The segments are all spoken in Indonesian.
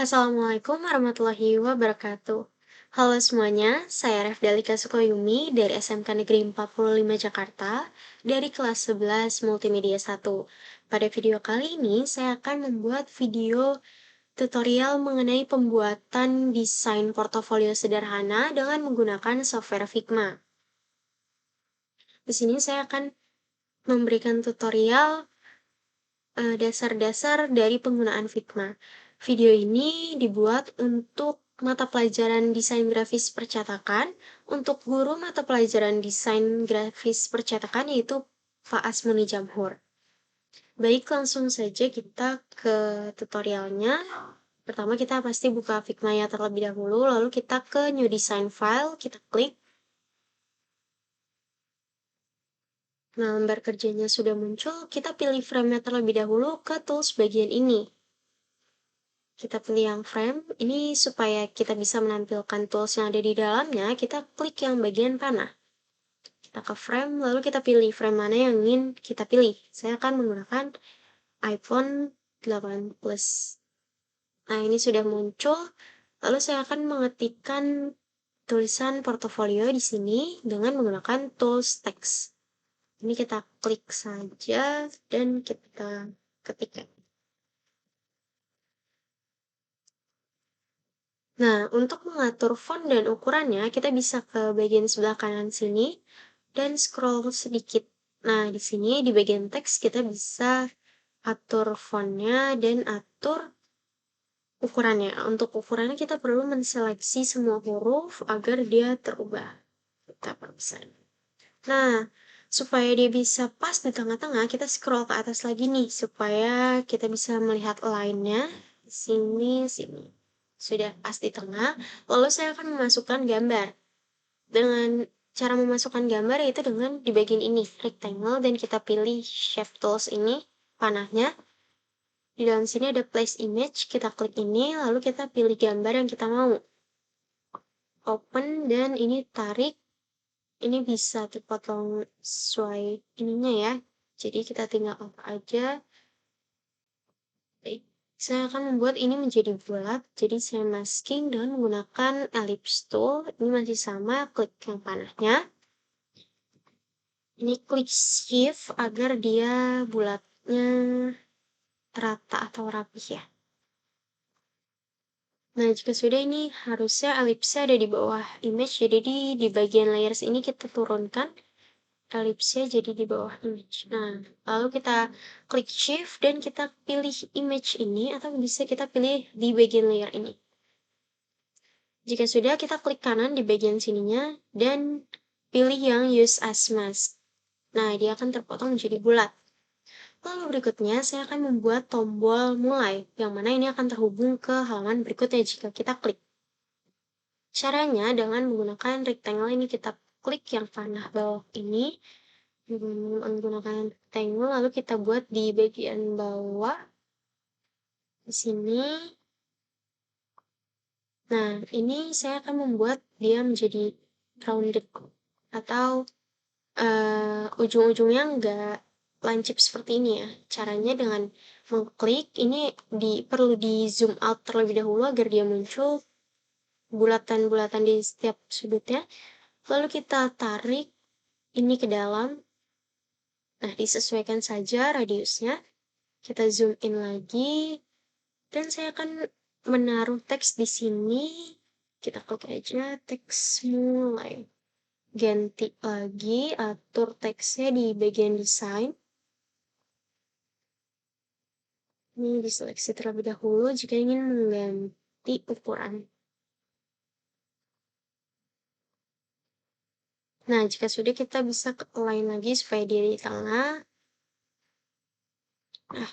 Assalamualaikum warahmatullahi wabarakatuh. Halo semuanya, saya Refdalika Sukoyumi dari SMK Negeri 45 Jakarta dari kelas 11 Multimedia 1. Pada video kali ini, saya akan membuat video tutorial mengenai pembuatan desain portofolio sederhana dengan menggunakan software Figma. Di sini saya akan memberikan tutorial dasar-dasar dari penggunaan Figma. Video ini dibuat untuk mata pelajaran desain grafis percetakan untuk guru mata pelajaran desain grafis percetakan yaitu Pak Asmuni Jamhur. Baik, langsung saja kita ke tutorialnya. Pertama kita pasti buka Figma-nya terlebih dahulu, lalu kita ke New Design File, kita klik. Nah, lembar kerjanya sudah muncul, kita pilih frame-nya terlebih dahulu ke tools bagian ini. Kita pilih yang frame, ini supaya kita bisa menampilkan tools yang ada di dalamnya, kita klik yang bagian panah. Kita ke frame, lalu kita pilih frame mana yang ingin kita pilih. Saya akan menggunakan iPhone 8 Plus. Nah, ini sudah muncul, lalu saya akan mengetikkan tulisan portofolio di sini dengan menggunakan tools text. Ini kita klik saja dan kita ketikkan. Nah, untuk mengatur font dan ukurannya, kita bisa ke bagian sebelah kanan sini dan scroll sedikit. Nah, di sini di bagian teks kita bisa atur fontnya dan atur ukurannya. Untuk ukurannya kita perlu menseleksi semua huruf agar dia terubah. Kita persen. Nah, supaya dia bisa pas di tengah-tengah, kita scroll ke atas lagi nih, supaya kita bisa melihat line-nya. Sini, sini. Sudah pas di tengah, lalu saya akan memasukkan gambar. Dengan cara memasukkan gambar yaitu dengan di bagian ini, rectangle, dan kita pilih Shape Tools ini, panahnya. Di dalam sini ada Place Image, kita klik ini, lalu kita pilih gambar yang kita mau. Open, dan ini tarik. Ini bisa dipotong sesuai ininya ya. Jadi kita tinggal apa aja. Baik. Saya akan membuat ini menjadi bulat, jadi saya masking dengan menggunakan ellipse tool. Ini masih sama, klik yang panahnya. Ini klik shift agar dia bulatnya rata atau rapih ya. Nah, jika sudah ini harusnya ellipse ada di bawah image, jadi di bagian layers ini kita turunkan ellipse jadi di bawah image. Nah, lalu kita klik shift dan kita pilih image ini atau bisa kita pilih di bagian layer ini. Jika sudah, kita klik kanan di bagian sininya dan pilih yang use as mask. Nah, dia akan terpotong menjadi bulat. Lalu berikutnya, saya akan membuat tombol mulai, yang mana ini akan terhubung ke halaman berikutnya jika kita klik. Caranya dengan menggunakan rectangle ini, kita klik yang panah bawah ini, menggunakan rectangle, lalu kita buat di bagian bawah, di sini. Nah, ini saya akan membuat dia menjadi rounded, atau ujung-ujungnya nggak lancip seperti ini ya. Caranya dengan mengklik, ini perlu di zoom out terlebih dahulu agar dia muncul bulatan-bulatan di setiap sudutnya. Lalu kita tarik ini ke dalam. Nah, disesuaikan saja radiusnya. Kita zoom in lagi. Dan saya akan menaruh teks di sini. Kita klik aja teks mulai. Ganti lagi, atur teksnya di bagian desain. Ini diseleksi terlebih dahulu jika ingin mengganti ukuran. Nah, jika sudah kita bisa align lagi supaya dia di tengah. Nah,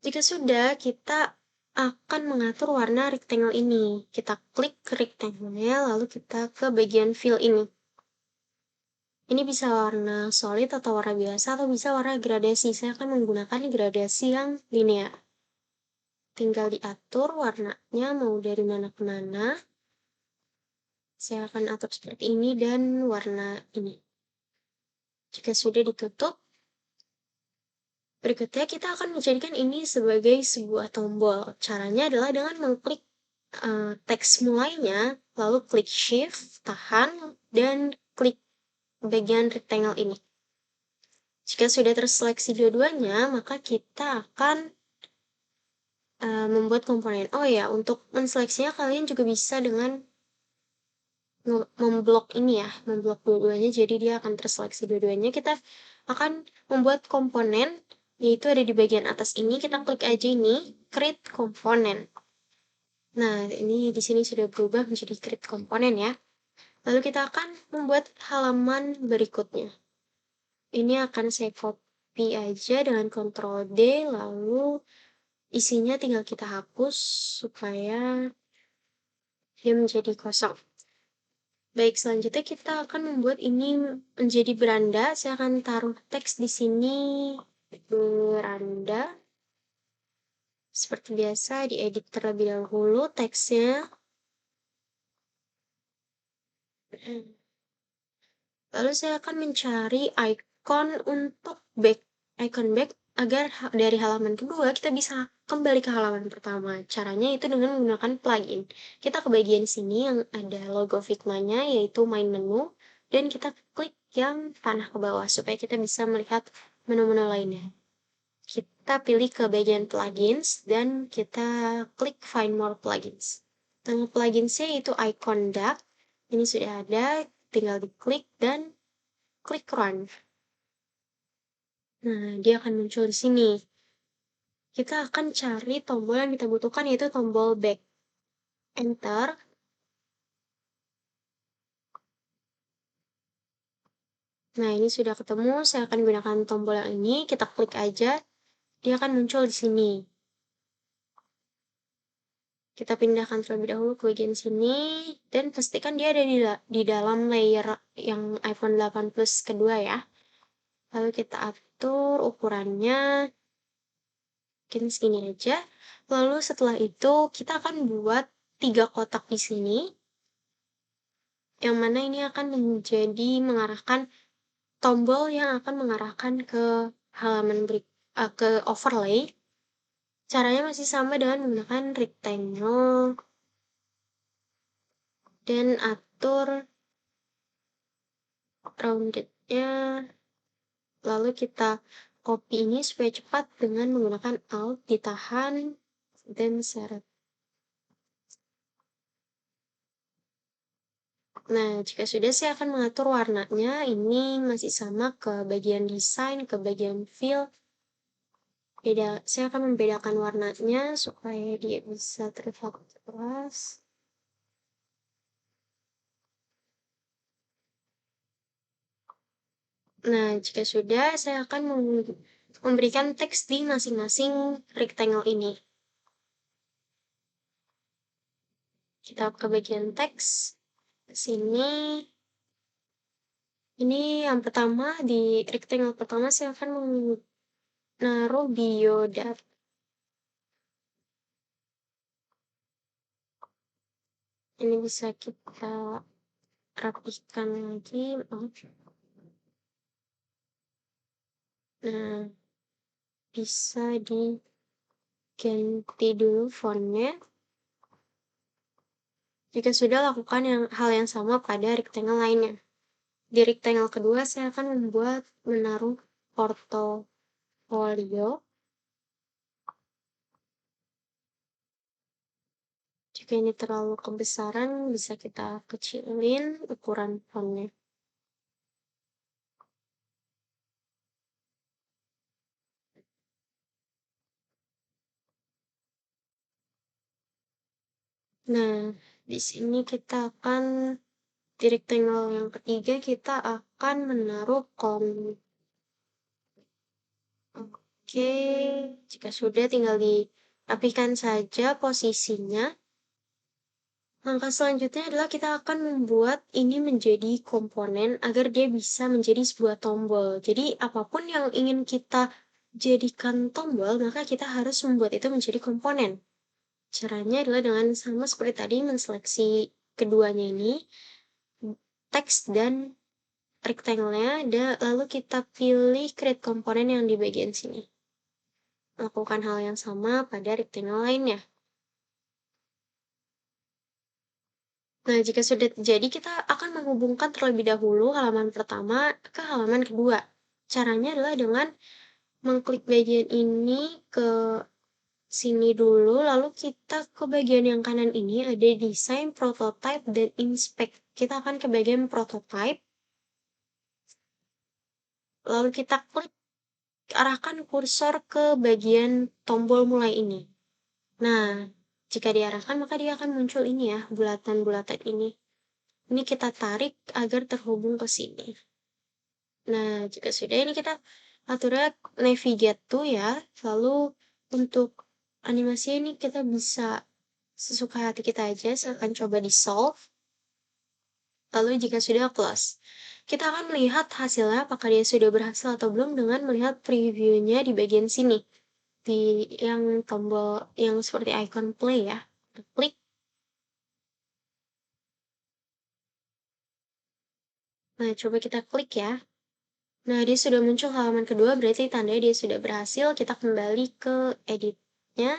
jika sudah, kita akan mengatur warna rectangle ini. Kita klik ke rectangle-nya, lalu kita ke bagian fill ini. Ini bisa warna solid atau warna biasa, atau bisa warna gradasi. Saya akan menggunakan gradasi yang linear. Tinggal diatur warnanya mau dari mana ke mana. Saya akan atur seperti ini dan warna ini. Jika sudah ditutup, Berikutnya kita akan menjadikan ini sebagai sebuah tombol. Caranya adalah dengan mengklik teks mulainya, lalu klik shift, tahan, dan klik bagian rectangle ini. Jika sudah terseleksi dua-duanya, maka kita akan membuat komponen. Oh ya, untuk menseleksinya kalian juga bisa dengan memblok ini ya, memblok dua-duanya, jadi dia akan terseleksi dua-duanya. Kita akan membuat komponen, yaitu ada di bagian atas ini. Kita klik aja ini, create component. Nah, ini di sini sudah berubah menjadi create component ya. Lalu kita akan membuat halaman berikutnya. Ini akan saya copy aja dengan Ctrl D, lalu isinya tinggal kita hapus supaya dia menjadi kosong. Baik, selanjutnya kita akan membuat ini menjadi beranda. Saya akan taruh teks di sini, beranda. Seperti biasa, diedit terlebih dahulu teksnya. Lalu saya akan mencari icon untuk back. Icon back agar dari halaman kedua kita bisa kembali ke halaman pertama. Caranya itu dengan menggunakan plugin. Kita ke bagian sini yang ada logo Figma-nya, yaitu main menu, dan kita klik yang panah ke bawah supaya kita bisa melihat menu-menu lainnya. Kita pilih ke bagian plugins dan kita klik find more plugins. Nama pluginsnya itu icon duck. Ini sudah ada, tinggal diklik dan klik run. Nah, dia akan muncul di sini. Kita akan cari tombol yang kita butuhkan, yaitu tombol back. Enter. Nah, ini sudah ketemu. Saya akan gunakan tombol yang ini. Kita klik aja. Dia akan muncul di sini. Kita pindahkan terlebih dahulu ke bagian sini. Dan pastikan dia ada di dalam layer yang iPhone 8 Plus kedua ya. Lalu kita atur ukurannya. Mungkin segini aja. Lalu setelah itu kita akan buat 3 kotak di sini. Yang mana ini akan menjadi mengarahkan tombol yang akan mengarahkan ke halaman ke overlay. Caranya masih sama dengan menggunakan rectangle dan atur roundednya. Lalu kita copy ini supaya cepat dengan menggunakan Alt, ditahan, dan seret. Nah, jika sudah, saya akan mengatur warnanya. Ini masih sama ke bagian desain, ke bagian fill. Saya akan membedakan warnanya supaya dia bisa terlihat jelas. Nah, jika sudah, saya akan memberikan teks di masing-masing rectangle ini. Kita ke bagian teks. Sini. Ini yang pertama, di rectangle pertama saya akan menaruh biodata. Ini bisa kita rapihkan lagi. Nah, bisa diganti dulu fontnya. Jika sudah, lakukan hal yang sama pada rectangle lainnya. Di rectangle kedua, saya akan menaruh portofolio. Jika ini terlalu kebesaran, bisa kita kecilin ukuran fontnya. Nah, di sini kita akan di rectangle yang ketiga kita akan menaruh Oke, jika sudah tinggal dirapikan saja posisinya. Langkah selanjutnya adalah kita akan membuat ini menjadi komponen agar dia bisa menjadi sebuah tombol. Jadi apapun yang ingin kita jadikan tombol, maka kita harus membuat itu menjadi komponen. Caranya adalah dengan sama seperti tadi, menseleksi keduanya ini, teks dan rectangle-nya, lalu kita pilih create komponen yang di bagian sini. lakukan hal yang sama pada rectangle lainnya. Nah, jika sudah terjadi, kita akan menghubungkan terlebih dahulu halaman pertama ke halaman kedua. Caranya adalah dengan mengklik bagian ini ke sini dulu, lalu kita ke bagian yang kanan ini ada desain, prototype, dan inspect. Kita akan ke bagian prototype, lalu kita klik, arahkan kursor ke bagian tombol mulai ini. Nah, jika diarahkan maka dia akan muncul ini ya, bulatan-bulatan ini. Ini kita tarik agar terhubung ke sini. Nah, jika sudah ini kita aturnya navigate to ya. Lalu untuk animasi ini kita bisa sesuka hati kita aja. Saya akan coba di solve. Lalu jika sudah close. Kita akan melihat hasilnya apakah dia sudah berhasil atau belum dengan melihat previewnya di bagian sini. Di yang tombol yang seperti icon play ya. Klik. Nah, coba kita klik ya. Nah, dia sudah muncul halaman kedua, berarti tandanya dia sudah berhasil. Kita kembali ke editnya.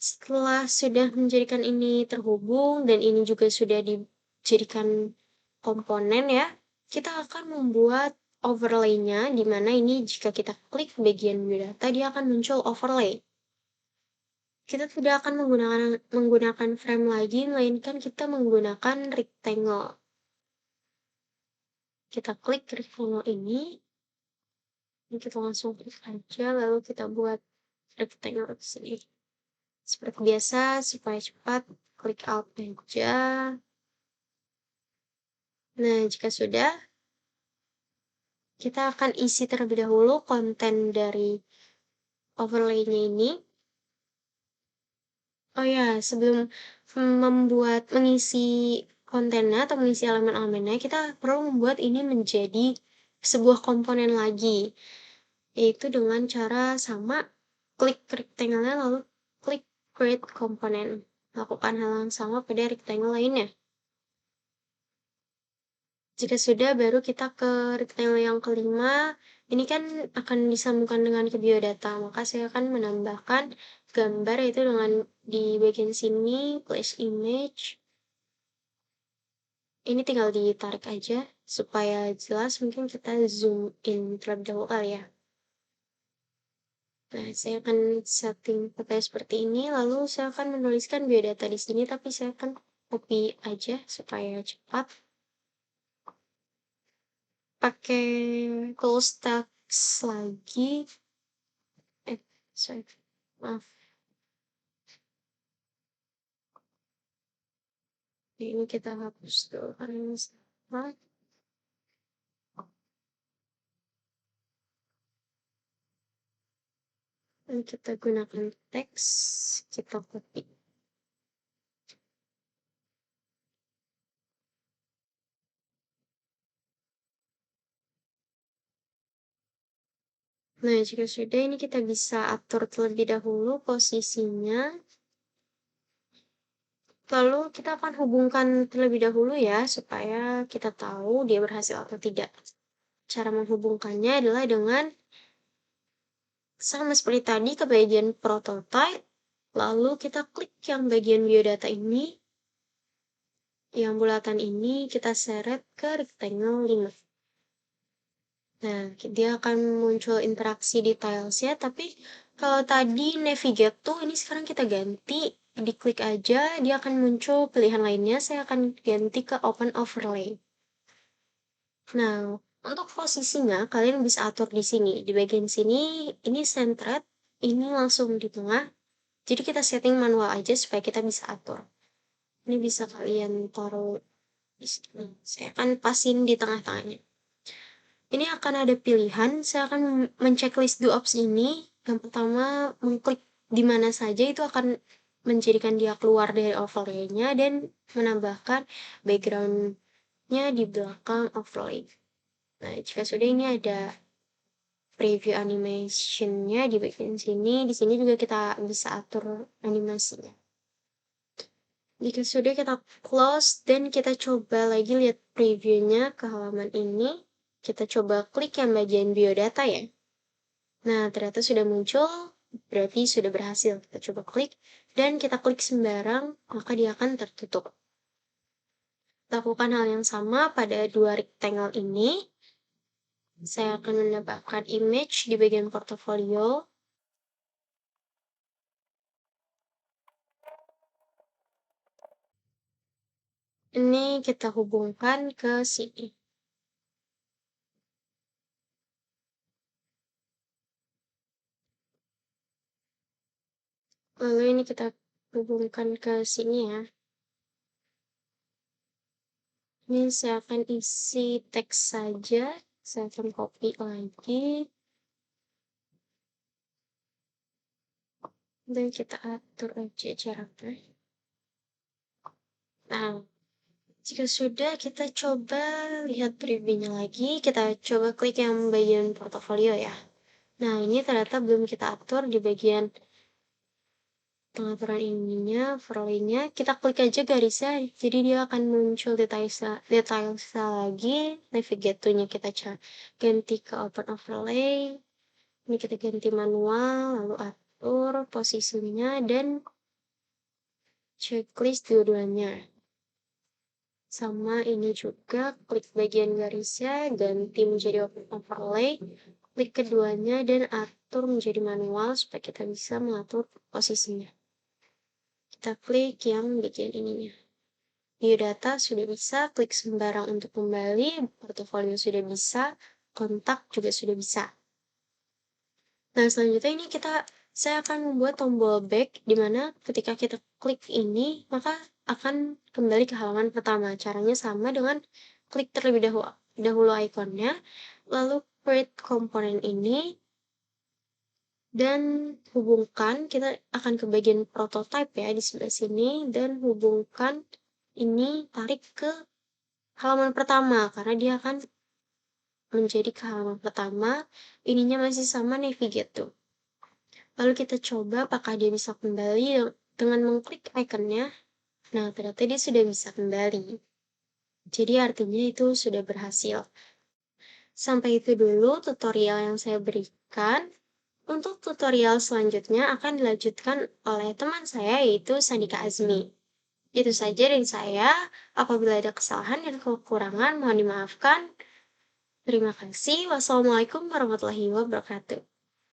Setelah sudah menjadikan ini terhubung, dan ini juga sudah dijadikan komponen ya, kita akan membuat overlay-nya, di mana ini jika kita klik bagian biodata, dia akan muncul overlay. Kita tidak akan menggunakan frame lagi, melainkan kita menggunakan rectangle. Kita klik rectangle ini kita langsung klik aja, lalu kita buat rectangle di sini. Seperti biasa, supaya cepat, klik Alt aja. Nah, jika sudah, kita akan isi terlebih dahulu konten dari overlay-nya ini. Oh ya, sebelum mengisi kontennya atau mengisi elemen-elemennya, kita perlu membuat ini menjadi sebuah komponen lagi, yaitu dengan cara sama, klik rectangle-nya lalu klik create component. Lakukan hal yang sama pada rectangle lainnya. Jika sudah, baru kita ke rectangle yang kelima. Ini kan akan disambungkan dengan ke biodata, maka saya akan menambahkan gambar yaitu dengan di bagian sini, place image. Ini tinggal ditarik aja supaya jelas, mungkin kita zoom in terlebih dahulu kali ya. Nah, saya akan setting pakai seperti ini, lalu saya akan menuliskan biodata di sini, tapi saya akan copy aja supaya cepat. Pakai close text lagi. Sorry, maaf. Ini kita hapus dulu karena ini salah. Dan kita gunakan teks, kita copy. Nah, jika sudah ini kita bisa atur terlebih dahulu posisinya. Lalu kita akan hubungkan terlebih dahulu ya, supaya kita tahu dia berhasil atau tidak. Cara menghubungkannya adalah dengan sama seperti tadi ke bagian prototype, lalu kita klik yang bagian biodata ini, yang bulatan ini kita seret ke rectangle 5. Nah, dia akan muncul interaksi di tiles-nya, tapi kalau tadi navigate tuh, ini sekarang kita ganti, diklik aja, dia akan muncul pilihan lainnya, saya akan ganti ke open overlay. Nah, untuk posisinya, kalian bisa atur di sini. Di bagian sini, ini centered, ini langsung di tengah, jadi kita setting manual aja supaya kita bisa atur. Ini bisa kalian taruh di sini. Saya akan pasin di tengah-tengahnya. Ini akan ada pilihan, saya akan menceklis do ops ini. Yang pertama, mengklik di mana saja itu akan menjadikan dia keluar dari overlay-nya dan menambahkan background-nya di belakang overlay. Nah, jika sudah ini ada preview animation-nya di bagian sini. Di sini juga kita bisa atur animasinya. Jika sudah kita close dan kita coba lagi lihat previewnya ke halaman ini. Kita coba klik yang bagian biodata ya. Nah, ternyata sudah muncul, berarti sudah berhasil. Kita coba klik, dan kita klik sembarang, maka dia akan tertutup. Lakukan hal yang sama pada dua rectangle ini. Saya akan menambahkan image di bagian portofolio. Ini kita hubungkan ke sini. Lalu ini kita hubungkan ke sini ya. Ini saya akan isi teks saja. Saya akan copy lagi. Dan kita atur aja jaraknya. Nah, jika sudah, kita coba lihat previewnya lagi. Kita coba klik yang bagian portofolio ya. Nah, ini ternyata belum kita atur di bagian pengaturan ininya, overlay-nya. Kita klik aja garisnya, jadi dia akan muncul detail lagi. Navigate to-nya kita ganti ke open overlay. Ini kita ganti manual, lalu atur posisinya dan checklist dua-duanya. Sama ini juga, klik bagian garisnya, ganti menjadi open overlay, klik keduanya dan atur menjadi manual supaya kita bisa mengatur posisinya. Kita klik yang bagian ininya. View data sudah bisa, klik sembarang untuk kembali, portofolio sudah bisa, kontak juga sudah bisa. Nah, selanjutnya ini saya akan membuat tombol back, di mana ketika kita klik ini, maka akan kembali ke halaman pertama. Caranya sama dengan klik terlebih dahulu ikonnya, lalu create komponen ini, dan hubungkan, kita akan ke bagian prototype ya di sebelah sini, dan hubungkan ini, tarik ke halaman pertama, karena dia akan menjadi ke halaman pertama, ininya masih sama navigate tuh. Lalu kita coba apakah dia bisa kembali dengan mengklik ikonnya. Nah, ternyata dia sudah bisa kembali. Jadi artinya itu sudah berhasil. Sampai itu dulu tutorial yang saya berikan. Untuk tutorial selanjutnya akan dilanjutkan oleh teman saya yaitu Sandika Azmi. Itu saja dari saya. Apabila ada kesalahan dan kekurangan, mohon dimaafkan. Terima kasih. Wassalamualaikum warahmatullahi wabarakatuh.